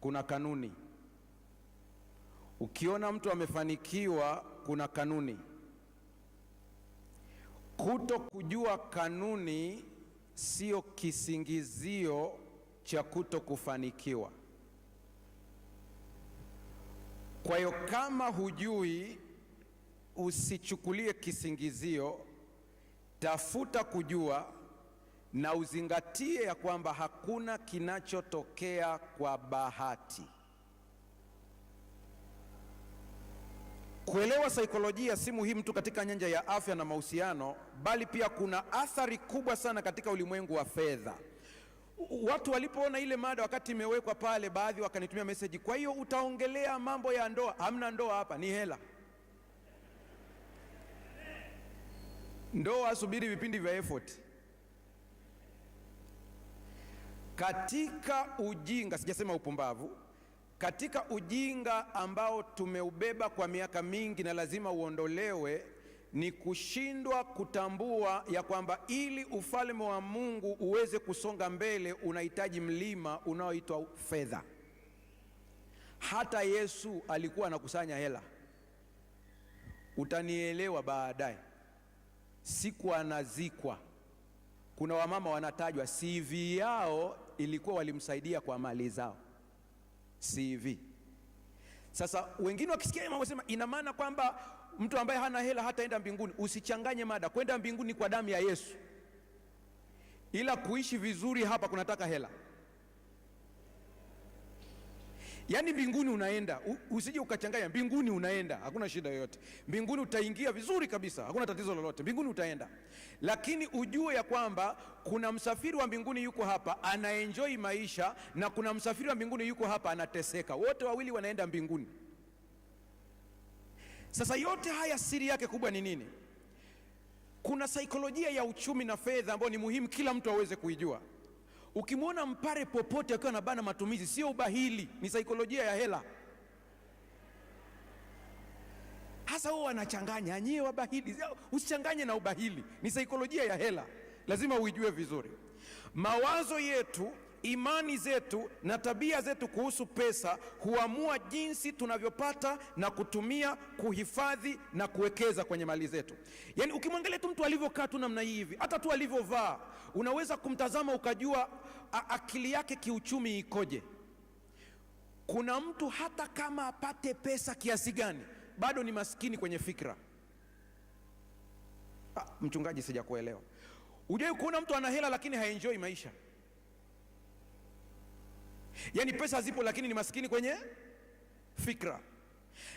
kuna kanuni. Ukiona mtu amefanikiwa, kuna kanuni. Kuto kujua kanuni sio kisingizio cha kuto kufanikiwa. Kwa hiyo kama hujui, usichukulie kisingizio, tafuta kujua na uzingatie ya kwamba hakuna kinachotokea kwa bahati. Kuelewa saikolojia si muhimu tu katika nyanja ya afya na mahusiano, bali pia kuna athari kubwa sana katika ulimwengu wa fedha. Watu walipoona ile mada wakati imewekwa pale, baadhi wakanitumia message, kwa hiyo utaongelea mambo ya ndoa? Hamna ndoa hapa, ni hela. Ndoa subiri vipindi vya effort. Katika ujinga, sijasema upumbavu, katika ujinga ambao tumeubeba kwa miaka mingi na lazima uondolewe, ni kushindwa kutambua ya kwamba ili ufalme wa Mungu uweze kusonga mbele unahitaji mlima unaoitwa fedha. Hata Yesu alikuwa anakusanya hela. Utanielewa baadaye. Siku anazikwa, kuna wamama wanatajwa CV yao ilikuwa walimsaidia kwa mali zao. CV. Sasa wengine wakisikia mambo wasema ina maana kwamba mtu ambaye hana hela hataenda mbinguni. Usichanganye mada. Kwenda mbinguni kwa damu ya Yesu, ila kuishi vizuri hapa kunataka hela. Yaani mbinguni unaenda, usije ukachanganya. Mbinguni unaenda, hakuna shida yoyote. Mbinguni utaingia vizuri kabisa, hakuna tatizo lolote. Mbinguni utaenda, lakini ujue ya kwamba kuna msafiri wa mbinguni yuko hapa anaenjoy maisha, na kuna msafiri wa mbinguni yuko hapa anateseka. Wote wawili wanaenda mbinguni. Sasa yote haya siri yake kubwa ni nini? Kuna saikolojia ya uchumi na fedha ambayo ni muhimu kila mtu aweze kuijua. Ukimwona mpare popote akiwa na bana matumizi, sio ubahili, ni saikolojia ya hela. Hasa wao wanachanganya, nyewe wabahili. Usichanganye na ubahili, ni saikolojia ya hela. Lazima uijue vizuri. Mawazo yetu, imani zetu na tabia zetu kuhusu pesa huamua jinsi tunavyopata na kutumia, kuhifadhi na kuwekeza kwenye mali zetu. Yaani ukimwangalia tu mtu alivyokaa tu namna hivi, hata tu alivyovaa, unaweza kumtazama ukajua akili yake kiuchumi ikoje. Kuna mtu hata kama apate pesa kiasi gani, bado ni maskini kwenye fikra. Mchungaji, sijakuelewa. Ujai kuona mtu ana hela lakini haenjoy maisha? Yaani pesa zipo lakini ni maskini kwenye fikra.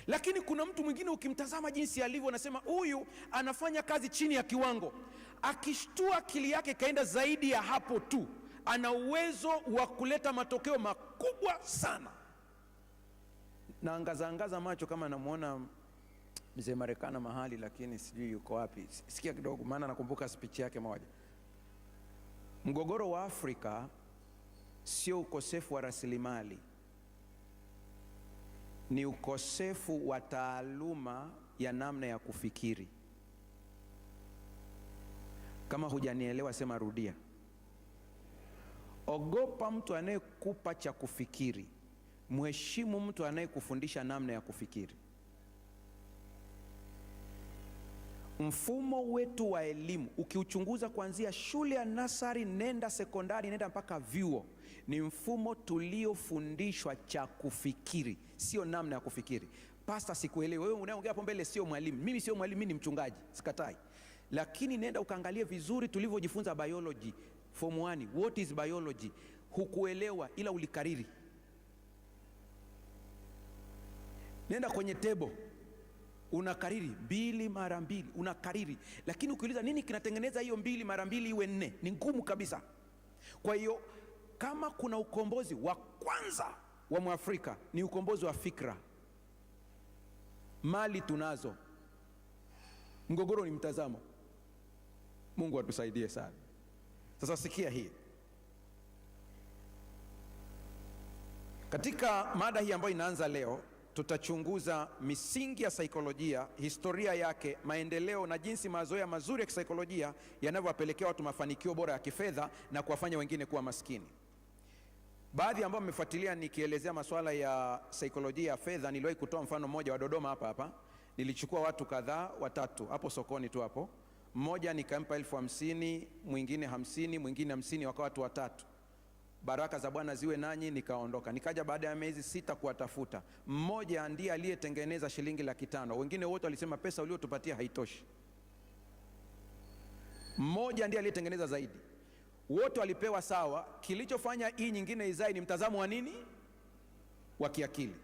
Lakini kuna mtu mwingine ukimtazama jinsi alivyo, unasema huyu anafanya kazi chini ya kiwango. Akishtua akili yake kaenda zaidi ya hapo tu, ana uwezo wa kuleta matokeo makubwa sana. Na angaza macho kama namuona mzee Marekana mahali, lakini sijui yuko wapi. Sikia kidogo, maana nakumbuka speech yake moja. Mgogoro wa Afrika sio ukosefu wa rasilimali, ni ukosefu wa taaluma ya namna ya kufikiri. Kama hujanielewa sema rudia. Ogopa mtu anayekupa cha kufikiri, mheshimu mtu anayekufundisha namna ya kufikiri. Mfumo wetu wa elimu ukiuchunguza kuanzia shule ya nasari, nenda sekondari, nenda mpaka vyuo, ni mfumo tuliofundishwa cha kufikiri, sio namna ya kufikiri. Pastor, sikuelewi. Wewe unaongea hapo mbele sio mwalimu. Mimi sio mwalimu, mimi ni mchungaji, sikatai. Lakini nenda ukaangalie vizuri tulivyojifunza biology form 1. What is biology? Hukuelewa ila ulikariri. Nenda kwenye table, unakariri 2 mara 2, unakariri. Lakini ukiuliza nini kinatengeneza hiyo 2 mara 2 iwe 4, ni ngumu kabisa. Kwa hiyo kama kuna ukombozi wa kwanza wa Mwafrika, ni ukombozi wa fikra. Mali tunazo, mgogoro ni mtazamo. Mungu atusaidie sana. Sasa sikia hii. Katika mada hii ambayo inaanza leo, tutachunguza misingi ya saikolojia, historia yake, maendeleo na jinsi mazoea mazuri ya kisaikolojia yanavyowapelekea watu mafanikio bora ya kifedha na kuwafanya wengine kuwa maskini. Baadhi ambao mmefuatilia nikielezea masuala ya saikolojia ya fedha, niliwahi kutoa mfano mmoja wa Dodoma hapa. Nilichukua watu kadhaa, watatu hapo sokoni tu hapo. Mmoja nikampa 50,000, mwingine 50, mwingine 50, wakawa watu watatu. Baraka za Bwana ziwe nanyi, nikaondoka. Nikaja baada ya miezi 6 kuwatafuta. Mmoja ndiye aliyetengeneza shilingi 500,000. Wengine wote walisema pesa uliotupatia haitoshi. Mmoja ndiye aliyetengeneza zaidi. Wote walipewa sawa. Kilichofanya hii nyingine izae ni mtazamo wa nini? Wa kiakili.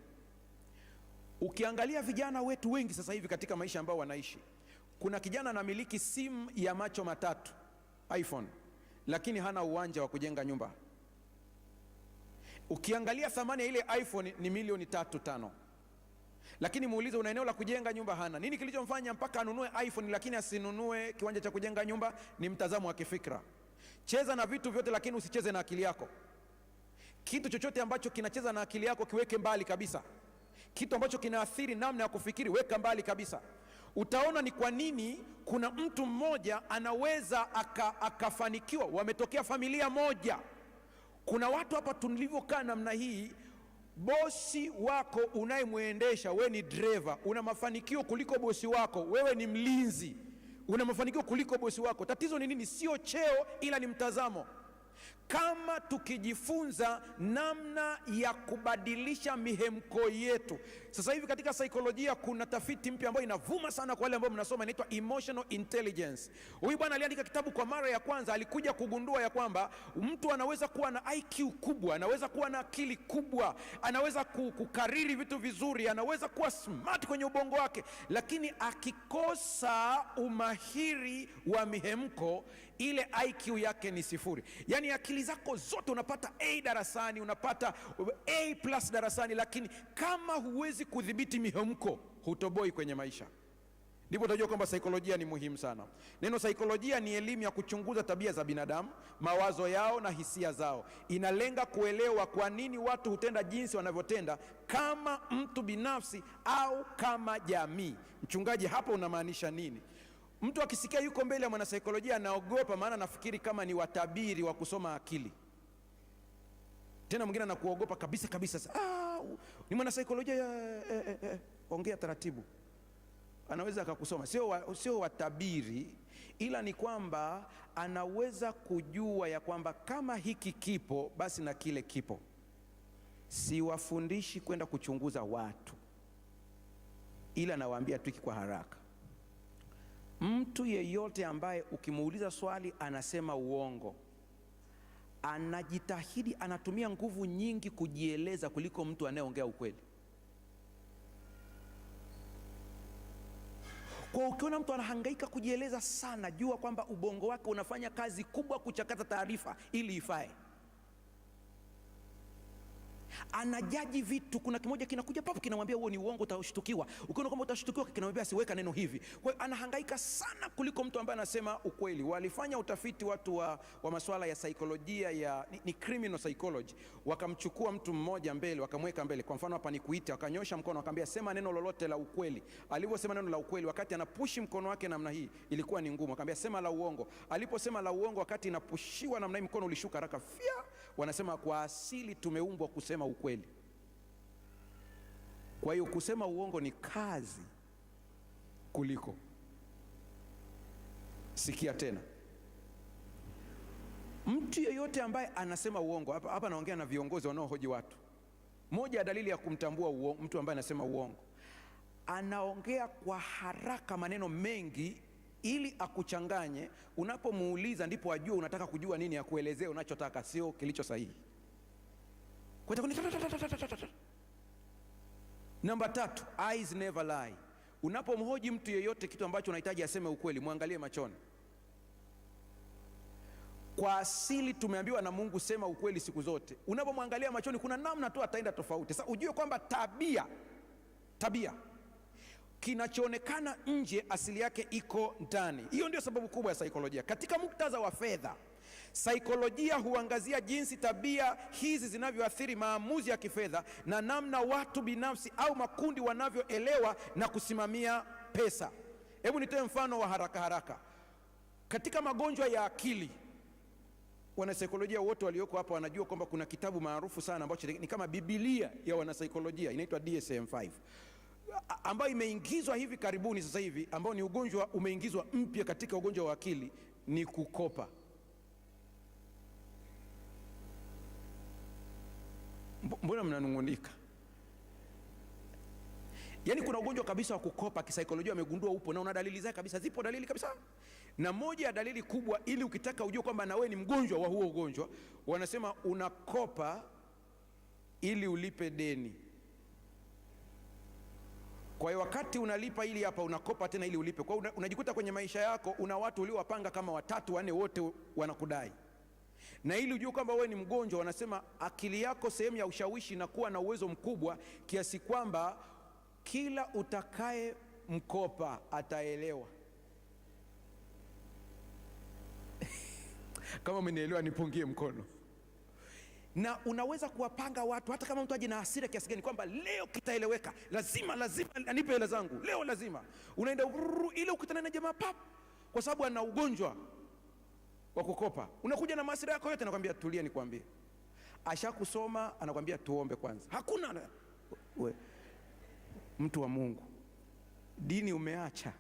Ukiangalia vijana wetu wengi sasa hivi katika maisha ambao wanaishi, kuna kijana anamiliki simu ya macho matatu, iPhone, lakini hana uwanja wa kujenga nyumba. Ukiangalia thamani ya ile iPhone ni milioni 3-5, lakini muulize, una eneo la kujenga nyumba? Hana. Nini kilichomfanya mpaka anunue iPhone lakini asinunue kiwanja cha kujenga nyumba? Ni mtazamo wa kifikra. Cheza na vitu vyote, lakini usicheze na akili yako. Kitu chochote ambacho kinacheza na akili yako kiweke mbali kabisa. Kitu ambacho kinaathiri namna ya kufikiri weka mbali kabisa. Utaona ni kwa nini kuna mtu mmoja anaweza akafanikiwa. Wametokea familia moja. Kuna watu hapa tulivyokaa namna hii, bosi wako unayemwendesha, we ni driver, una mafanikio kuliko bosi wako. Wewe ni mlinzi, una mafanikio kuliko bosi wako. Tatizo ni nini? Sio cheo, ila ni mtazamo. Kama tukijifunza namna ya kubadilisha mihemko yetu. Sasa hivi katika saikolojia kuna tafiti mpya ambayo inavuma sana kwa wale ambao mnasoma, inaitwa emotional intelligence. Huyu bwana aliandika kitabu kwa mara ya kwanza, alikuja kugundua ya kwamba mtu anaweza kuwa na IQ kubwa, anaweza kuwa na akili kubwa, anaweza kukariri vitu vizuri, anaweza kuwa smart kwenye ubongo wake, lakini akikosa umahiri wa mihemko, ile IQ yake ni 0. Yani akili zako zote unapata A darasani, unapata A+ darasani, lakini kama huwezi kudhibiti mihemko, hutoboi kwenye maisha. Ndipo utajua kwamba saikolojia ni muhimu sana. Neno saikolojia ni elimu ya kuchunguza tabia za binadamu, mawazo yao na hisia zao. Inalenga kuelewa kwa nini watu hutenda jinsi wanavyotenda, kama mtu binafsi au kama jamii. Mchungaji, hapo unamaanisha nini? Mtu akisikia yuko mbele ya mwanasaikolojia anaogopa, maana nafikiri kama ni watabiri wa kusoma akili. Tena mwingine anakuogopa kabisa. Ni mwanasaikolojia, ongea taratibu. Anaweza akakusoma, sio watabiri, ila ni kwamba anaweza kujua ya kwamba kama hiki kipo basi na kile kipo. Siwafundishi kwenda kuchunguza watu, ila nawaambia tu kwa haraka. Mtu yeyote ambaye ukimuuliza swali anasema uongo, anajitahidi, anatumia nguvu nyingi kujieleza kuliko mtu anayeongea ukweli. Kwa ukiona mtu anahangaika kujieleza sana, jua kwamba ubongo wake unafanya kazi kubwa kuchakata taarifa ili ifae. Anajaji vitu, kuna kimoja kinakuja papo kinamwambia huo ni uongo, utashtukiwa. Ukiona kwamba utashtukiwa, kinamwambia siweka neno hivi. Kwa hiyo anahangaika sana kuliko mtu ambaye anasema ukweli. Walifanya utafiti watu wa masuala ya saikolojia ni criminal psychology. Wakamchukua mtu mmoja mbele, wakamweka mbele. Kwa mfano hapa nikuite, wakanyosha mkono, wakamwambia sema neno lolote la ukweli. Aliposema neno la ukweli, wakati anapushi mkono wake namna hii, ilikuwa ni ngumu. Akamwambia sema la uongo. Aliposema la uongo, wakati inapushiwa namna hii, mkono ulishuka haraka. Wanasema kwa asili tumeumbwa kusema ukweli. Kwa hiyo kusema uongo ni kazi kuliko. Sikia tena, mtu yeyote ambaye anasema uongo, hapa naongea na viongozi wanaohoji watu. Moja ya dalili ya kumtambua mtu ambaye anasema uongo, anaongea kwa haraka maneno mengi ili akuchanganye. Unapomuuliza ndipo ajue unataka kujua nini, ya kuelezea unachotaka, sio kilicho sahihi. Namba 3, eyes never lie. Unapomhoji mtu yeyote kitu ambacho unahitaji aseme ukweli, muangalie machoni. Kwa asili tumeambiwa na Mungu sema ukweli siku zote. Unapomwangalia machoni, kuna namna tu ataenda tofauti. Sasa ujue kwamba tabia kinachoonekana nje asili yake iko ndani. Hiyo ndio sababu kubwa ya saikolojia. Katika muktadha wa fedha, saikolojia huangazia jinsi tabia hizi zinavyoathiri maamuzi ya kifedha na namna watu binafsi au makundi wanavyoelewa na kusimamia pesa. Hebu nitoe mfano wa haraka. Katika magonjwa ya akili, Wanasaikolojia wote walioko hapa wanajua kwamba kuna kitabu maarufu sana ambacho ni kama Biblia ya wanasaikolojia, inaitwa DSM-5, ambayo imeingizwa hivi karibuni sasa hivi, ambao ni ugonjwa umeingizwa mpya katika ugonjwa wa akili, ni kukopa. Mbona mnanungunika? Yaani kuna ugonjwa kabisa wa kukopa kisaikolojia wamegundua upo, na una dalili zake kabisa, zipo dalili kabisa. Na moja ya dalili kubwa, ili ukitaka ujue kwamba na wewe ni mgonjwa wa huo ugonjwa, wanasema unakopa ili ulipe deni. Kwa hiyo wakati unalipa ili hapa, unakopa tena ili ulipe. Kwa hiyo unajikuta kwenye maisha yako una watu uliowapanga kama 3 4 wote wanakudai. Na ili ujue kwamba wewe ni mgonjwa, wanasema akili yako sehemu ya ushawishi inakuwa na uwezo mkubwa kiasi kwamba kila utakaye mkopa ataelewa. Kama umenielewa nipungie mkono. Na unaweza kuwapanga watu hata kama mtu aje na hasira kiasi gani kwamba leo kitaeleweka, lazima anipe hela zangu leo, lazima. Unaenda ile ukutana na jamaa pap, kwa sababu ana ugonjwa wa kukopa. Unakuja na hasira yako yote, anakuambia tulia nikwambie. Ashakusoma anakuambia tuombe kwanza. Hakuna we, mtu wa Mungu, dini umeacha.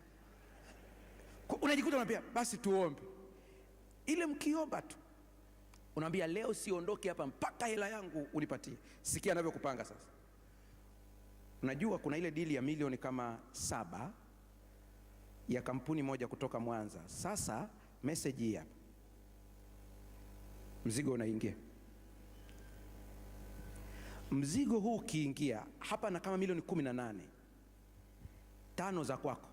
Unajikuta unambia basi tuombe. Ile mkiomba tu unaambia leo siondoke hapa mpaka hela yangu unipatie. Sikia anavyokupanga sasa. Unajua kuna ile dili ya milioni kama 7 ya kampuni moja kutoka Mwanza. Sasa message hii hapa, mzigo unaingia. Mzigo huu ukiingia hapa na kama milioni 18, 5 za kwako,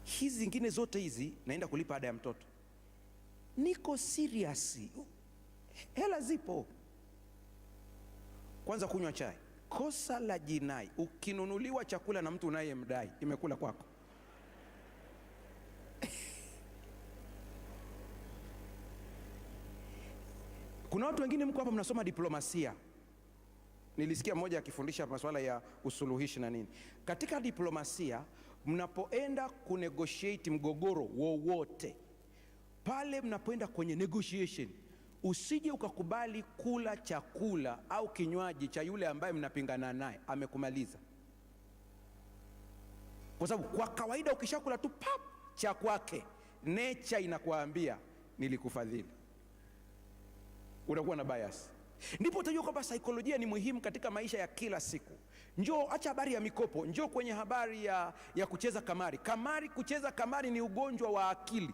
hizi zingine zote hizi naenda kulipa ada ya mtoto. Niko serious, hela zipo. Kwanza kunywa chai, kosa la jinai. Ukinunuliwa chakula na mtu unayemdai, imekula kwako. Kuna watu wengine mko hapa mnasoma diplomasia. Nilisikia mmoja akifundisha masuala ya usuluhishi na nini. Katika diplomasia, mnapoenda kunegotiate mgogoro wowote, pale mnapoenda kwenye negotiation, usije ukakubali kula chakula au kinywaji cha yule ambaye mnapingana naye amekumaliza. Kwa sababu kwa kawaida ukishakula tu pap cha kwake, nature inakuambia nilikufadhili. Unakuwa na bias. Ndipo utajua kwamba saikolojia ni muhimu katika maisha ya kila siku. Njoo acha habari ya mikopo, njoo kwenye habari ya kucheza kamari. Kucheza kamari ni ugonjwa wa akili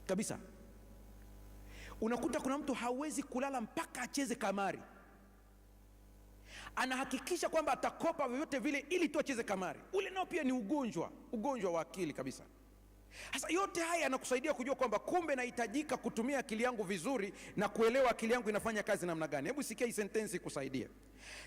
kabisa. Unakuta kuna mtu hawezi kulala mpaka acheze kamari. Anahakikisha kwamba atakopa vyovyote vile ili tu acheze kamari. Ule nao pia ni ugonjwa wa akili kabisa. Sasa yote haya yanakusaidia kujua kwamba kumbe nahitajika kutumia akili yangu vizuri na kuelewa akili yangu inafanya kazi namna gani. Hebu sikia hii sentensi kusaidia.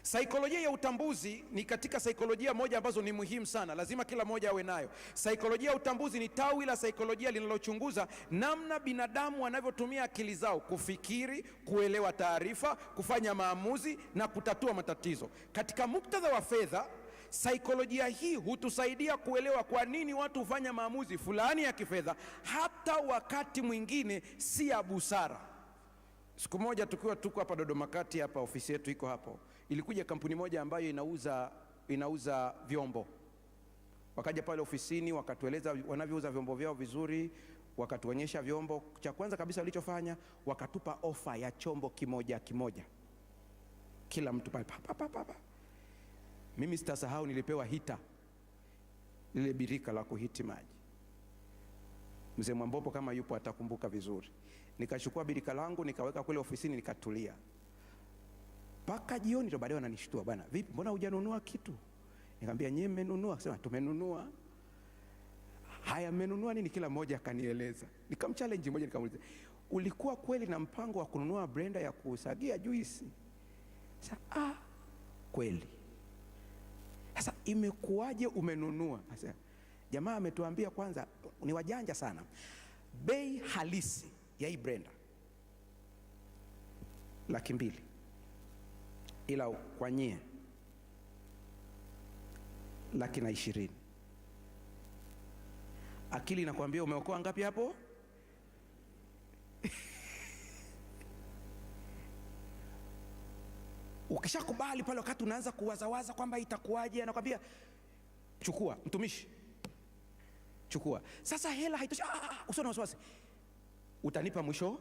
Saikolojia ya utambuzi ni katika saikolojia moja ambazo ni muhimu sana, lazima kila mmoja awe nayo. Saikolojia ya utambuzi ni tawi la saikolojia linalochunguza namna binadamu wanavyotumia akili zao kufikiri, kuelewa taarifa, kufanya maamuzi na kutatua matatizo. Katika muktadha wa fedha, saikolojia hii hutusaidia kuelewa kwa nini watu hufanya maamuzi fulani ya kifedha hata wakati mwingine si ya busara. Siku moja tuko hapa Dodoma Kati, hapa ofisi yetu iko hapo, ilikuja kampuni moja ambayo inauza vyombo. Wakaja pale ofisini wakatueleza wanavyouza vyombo vyao vizuri, wakatuonyesha vyombo. Cha kwanza kabisa walichofanya, wakatupa ofa ya chombo kimoja kila mtu pale. Mimi sitasahau, nilipewa hita, lile birika la kuhiti maji. Mzee Mwambopo kama yupo atakumbuka vizuri. Nikachukua birika langu nikaweka kule ofisini nikatulia. Paka jioni ndo baadaye wananishtua, bwana vipi, mbona hujanunua kitu? Nikamwambia nyewe mmenunua? Akasema tumenunua. Haya, mmenunua nini? Kila mmoja akanieleza. Nikamchallenge mmoja, nikamuuliza ulikuwa kweli na mpango wa kununua blender ya kusagia juisi? Sasa kweli. Sasa imekuwaje umenunua? Sasa jamaa ametuambia kwanza, ni wajanja sana, bei halisi ya hii blender 200,000, ila kwa nyie 120,000. Akili inakwambia umeokoa ngapi hapo? Ukishakubali pale, wakati unaanza kuwazawaza kwamba itakuwaje, anakwambia chukua, mtumishi, chukua. Sasa hela haitoshi, usiwe na wasiwasi, utanipa mwisho.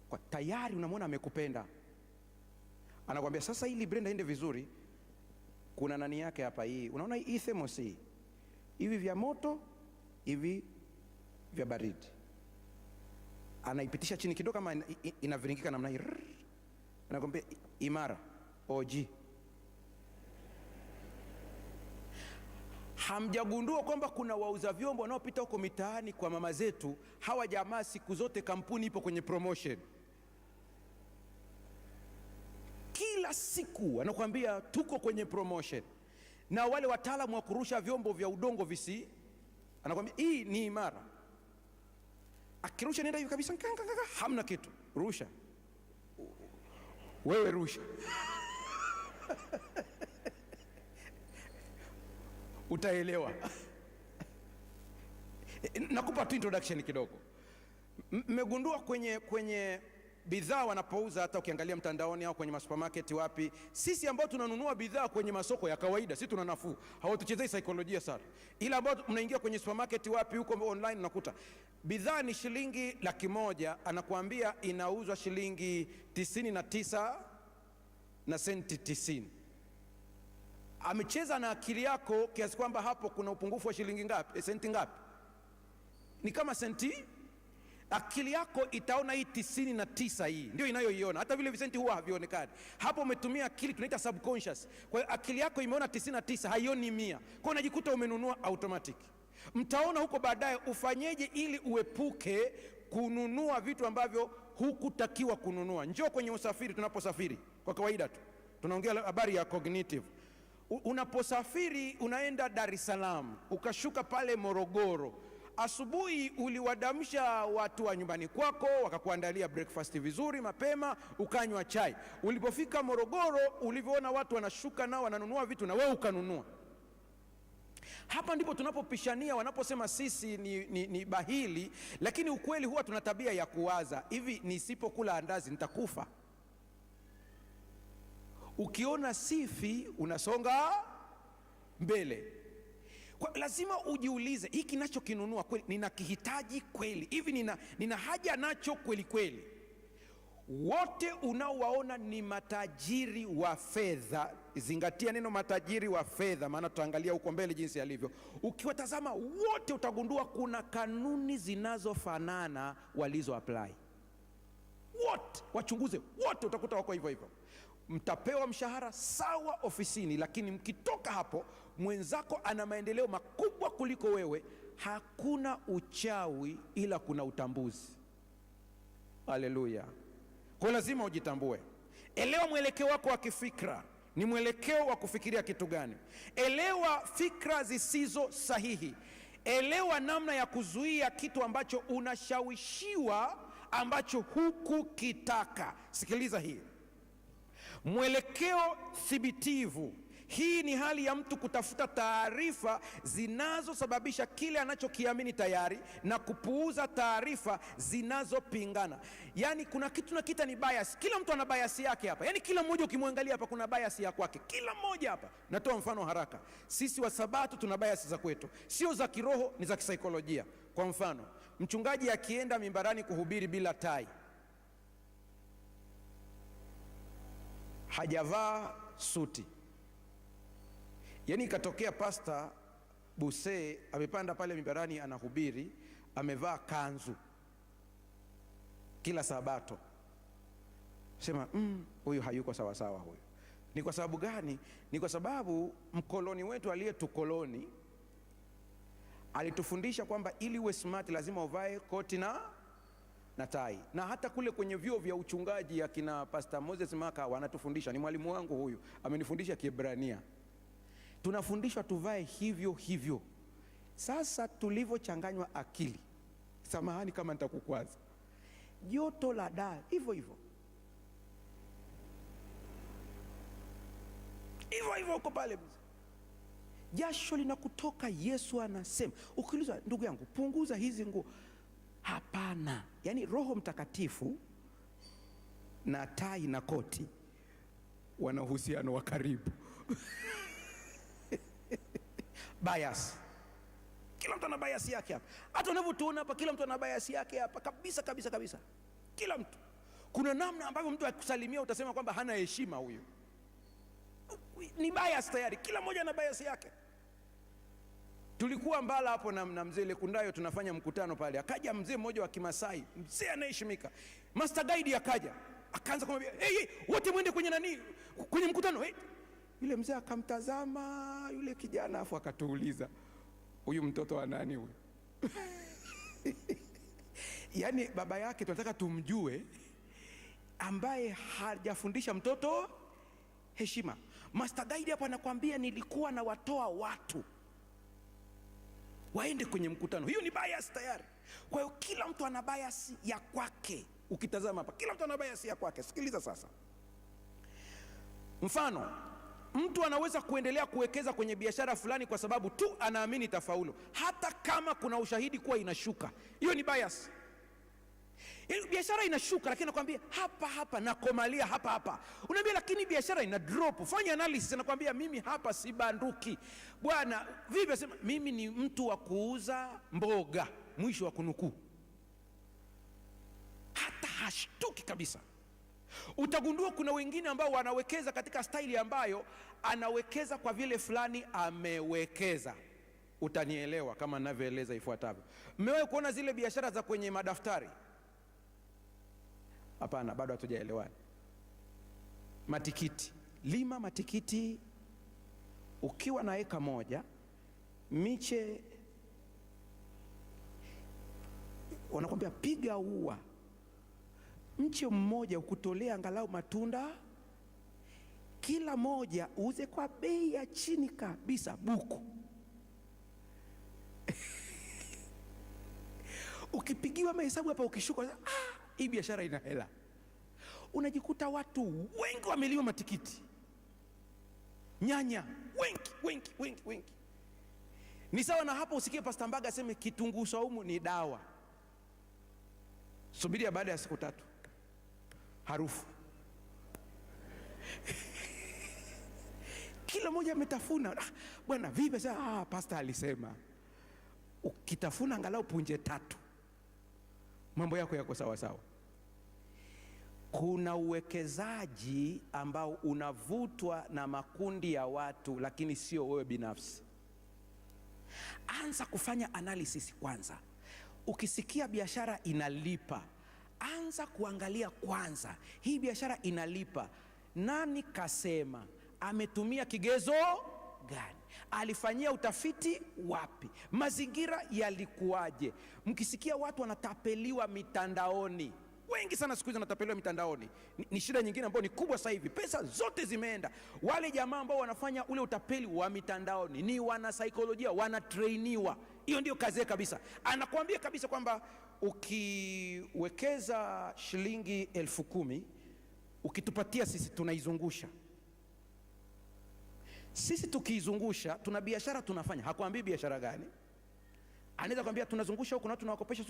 Kwa tayari unamwona amekupenda, anakwambia sasa, ili Brenda ende vizuri, kuna nani yake hapa, hii unaona hii thermos hii, hivi vya moto, hivi vya baridi, anaipitisha chini kidogo, kama inaviringika namna hii, anakwambia imara OG. Hamjagundua kwamba kuna wauza vyombo wanaopita huko mitaani kwa mama zetu? Hawa jamaa siku zote kampuni ipo kwenye promotion, kila siku anakuambia tuko kwenye promotion. Na wale wataalamu wa kurusha vyombo vya udongo visi, anakuambia hii ni imara, akirusha nenda hivi kabisa, hamna kitu, rusha wewe, rusha utaelewa. Nakupa tu introduction kidogo. Mmegundua kwenye bidhaa wanapouza, hata ukiangalia mtandaoni au kwenye masupermarket wapi, sisi ambao tunanunua bidhaa kwenye masoko ya kawaida, sisi tuna nafuu, hawatuchezei saikolojia sana. Ila ambao mnaingia kwenye supermarket wapi huko online, unakuta bidhaa ni shilingi 100,000, anakuambia inauzwa shilingi 99 na senti 90. Amecheza na akili yako kiasi kwamba hapo kuna upungufu wa shilingi ngapi, senti ngapi? Ni kama senti. Akili yako itaona hii 99, hii ndio inayoiona, hata vile visenti huwa havionekani. Hapo umetumia akili, tunaita subconscious. Kwa hiyo akili yako imeona 99, haioni 100. Kwa hiyo unajikuta umenunua automatic. Mtaona huko baadaye ufanyeje ili uepuke kununua vitu ambavyo hukutakiwa kununua. Njoo kwenye usafiri, tunaposafiri kwa kawaida tu tunaongea habari ya cognitive. Unaposafiri unaenda Dar es Salaam, ukashuka pale Morogoro, asubuhi uliwadamsha watu wa nyumbani kwako, wakakuandalia breakfast vizuri mapema, ukanywa chai. Ulipofika Morogoro, ulivyoona watu wanashuka nao wananunua vitu, na wewe ukanunua. Hapa ndipo tunapopishania, wanaposema sisi ni bahili, lakini ukweli huwa tuna tabia ya kuwaza hivi, nisipokula andazi nitakufa. Ukiona sifi unasonga mbele. Kwa lazima ujiulize, hiki ninachokinunua kweli ninakihitaji kweli? Hivi nina haja nacho kweli kweli? Wote unaowaona ni matajiri wa fedha, zingatia neno matajiri wa fedha, maana tutaangalia huko mbele jinsi alivyo. Ukiwatazama wote utagundua kuna kanuni zinazofanana walizo apply. Wote wachunguze, wote utakuta wako hivyo hivyo. Mtapewa mshahara sawa ofisini, lakini mkitoka hapo mwenzako ana maendeleo makubwa kuliko wewe. Hakuna uchawi, ila kuna utambuzi. Haleluya! Kwa lazima ujitambue. Elewa mwelekeo wako wa kifikra ni mwelekeo wa kufikiria kitu gani. Elewa fikra zisizo sahihi. Elewa namna ya kuzuia kitu ambacho unashawishiwa, ambacho hukukitaka. Sikiliza hii. Mwelekeo thibitivu. Hii ni hali ya mtu kutafuta taarifa zinazosababisha kile anachokiamini tayari na kupuuza taarifa zinazopingana. Yaani kuna kitu nakita ni bias. Kila mtu ana bias yake hapa. Yaani kila mmoja ukimwangalia hapa kuna bias ya kwake. Kila mmoja hapa. Natoa mfano haraka. Sisi wa Sabato tuna bias za kwetu. Sio za kiroho, ni za kisaikolojia. Kwa mfano, mchungaji akienda mimbarani kuhubiri bila tai, hajavaa suti. Yaani ikatokea Pastor Buse amepanda pale mimbarani anahubiri, amevaa kanzu kila Sabato. Sema huyu hayuko sawa sawa huyu. Ni kwa sababu gani? Ni kwa sababu mkoloni wetu aliyetukoloni alitufundisha kwamba ili uwe smart lazima uvae koti na tai. Na hata kule kwenye vyuo vya uchungaji akina Pastor Moses Maka wanatufundisha, ni mwalimu wangu huyu, amenifundisha Kiebrania. Tunafundishwa tuvae hivyo hivyo. Sasa tulivyochanganywa akili, samahani kama nitakukwaza, joto la daa hivyo hivyo hivyo hivyo uko pale, jasho linakutoka. Yesu anasema, ukiulizwa ndugu yangu punguza hizi nguo, hapana. Yaani Roho Mtakatifu na tai na koti wana uhusiano wa karibu. Bias. Kila mtu ana bias yake hapa. Hata unavyotuona hapa, kila mtu ana bias yake hapa kabisa kabisa kabisa. Kila mtu. Kuna namna ambavyo mtu akikusalimia utasema kwamba hana heshima huyu. Ni bias tayari. Kila mmoja ana bias yake. Tulikuwa Mbala hapo na mzee Lekundayo tunafanya mkutano pale. Akaja mzee mmoja wa Kimasai, mzee anaheshimika. Master Guide akaja. Akaanza kumwambia, "Hey, wote mwende kwenye nani? Kwenye mkutano." Hey. Yule mzee akamtazama yule kijana afu akatuuliza, "Huyu mtoto wa nani huyu?" Yaani baba yake tunataka tumjue, ambaye hajafundisha mtoto heshima. Master Guide hapa anakuambia nilikuwa na watoa watu waende kwenye mkutano. Hiyo ni bias tayari. Kwa hiyo kila mtu ana bias ya kwake. Ukitazama hapa, kila mtu ana bias ya kwake. Sikiliza sasa. Mfano, mtu anaweza kuendelea kuwekeza kwenye biashara fulani kwa sababu tu anaamini tafaulu, hata kama kuna ushahidi kuwa inashuka. Hiyo ni bias. Biashara inashuka lakini nakwambia hapa nakomalia hapa. Unaambia lakini biashara ina drop. Fanya analysis, nakwambia mimi hapa si banduki. Bwana, vipi sema mimi ni mtu wa kuuza mboga, mwisho wa kunukuu. Hata hashtuki kabisa. Utagundua kuna wengine ambao wanawekeza katika staili ambayo anawekeza kwa vile fulani amewekeza. Utanielewa kama ninavyoeleza ifuatavyo. Mmewahi kuona zile biashara za kwenye madaftari? Hapana, bado hatujaelewana. Matikiti. Lima matikiti ukiwa na eka moja, miche wanakuambia piga ua, mche mmoja ukutolea angalau matunda kila moja, uuze kwa bei ya chini kabisa, buku. Ukipigiwa mahesabu hapa, ukishuka, hii biashara ina hela. Unajikuta watu wengi wamelima matikiti, nyanya wengi. Ni sawa na hapo usikie Pastor Mbaga aseme kitunguu saumu ni dawa. Subiria baada ya siku 3, harufu. Kila mmoja ametafuna. Bwana vipi sasa? Pastor alisema ukitafuna angalau punje 3 mambo yako yako sawa sawa. Kuna uwekezaji ambao unavutwa na makundi ya watu, lakini sio wewe binafsi. Anza kufanya analysis kwanza. Ukisikia biashara inalipa, anza kuangalia kwanza, hii biashara inalipa. Nani kasema? Ametumia kigezo gani? Alifanyia utafiti wapi? Mazingira yalikuwaje? Mkisikia watu wanatapeliwa mitandaoni, wengi sana siku hizi wanatapeliwa mitandaoni. Ni shida nyingine ambayo ni kubwa sasa hivi. Pesa zote zimeenda. Wale jamaa ambao wanafanya ule utapeli wa mitandaoni ni wana saikolojia, wanatrainiwa. Hiyo ndio kazi kabisa. Anakuambia kabisa kwamba ukiwekeza shilingi 10,000, ukitupatia sisi tunaizungusha. Sisi tukiizungusha, tuna biashara tunafanya. Hakuambii biashara gani. Anaweza kwambia tunazungusha huko na tunawakopesha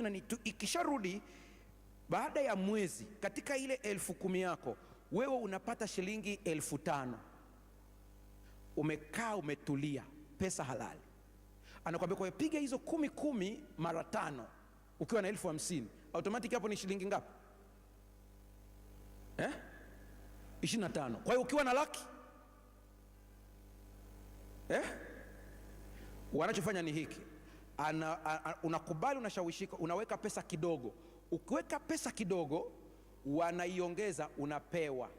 ikisharudi baada ya mwezi, katika ile 10,000 yako wewe unapata shilingi 5,000. Umekaa umetulia, pesa halali. Anakuambia kwa piga hizo 10 mara 5 ukiwa na 50,000, automatic hapo ni shilingi ngapi? 25. Kwa hiyo ukiwa na laki, wanachofanya ni hiki. Unakubali, unashawishika, unaweka pesa kidogo. Ukiweka pesa kidogo, wanaiongeza, unapewa.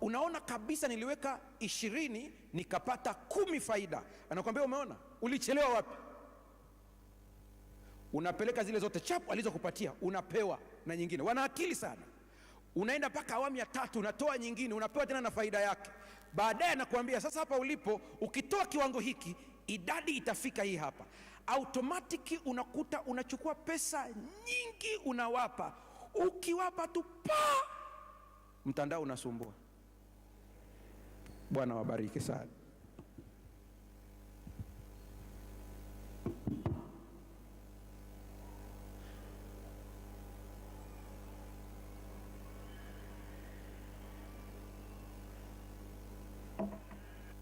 Unaona kabisa niliweka 20 nikapata 10 faida. Anakuambia umeona? Ulichelewa wapi? Unapeleka zile zote chapu alizokupatia, unapewa na nyingine. Wana akili sana. Unaenda mpaka awamu ya 3, unatoa nyingine, unapewa tena na faida yake. Baadaye anakuambia sasa, hapa ulipo ukitoa kiwango hiki, idadi itafika hii hapa. Automatic unakuta unachukua pesa nyingi unawapa. Ukiwapa tu mtandao unasumbua. Bwana wabariki sana.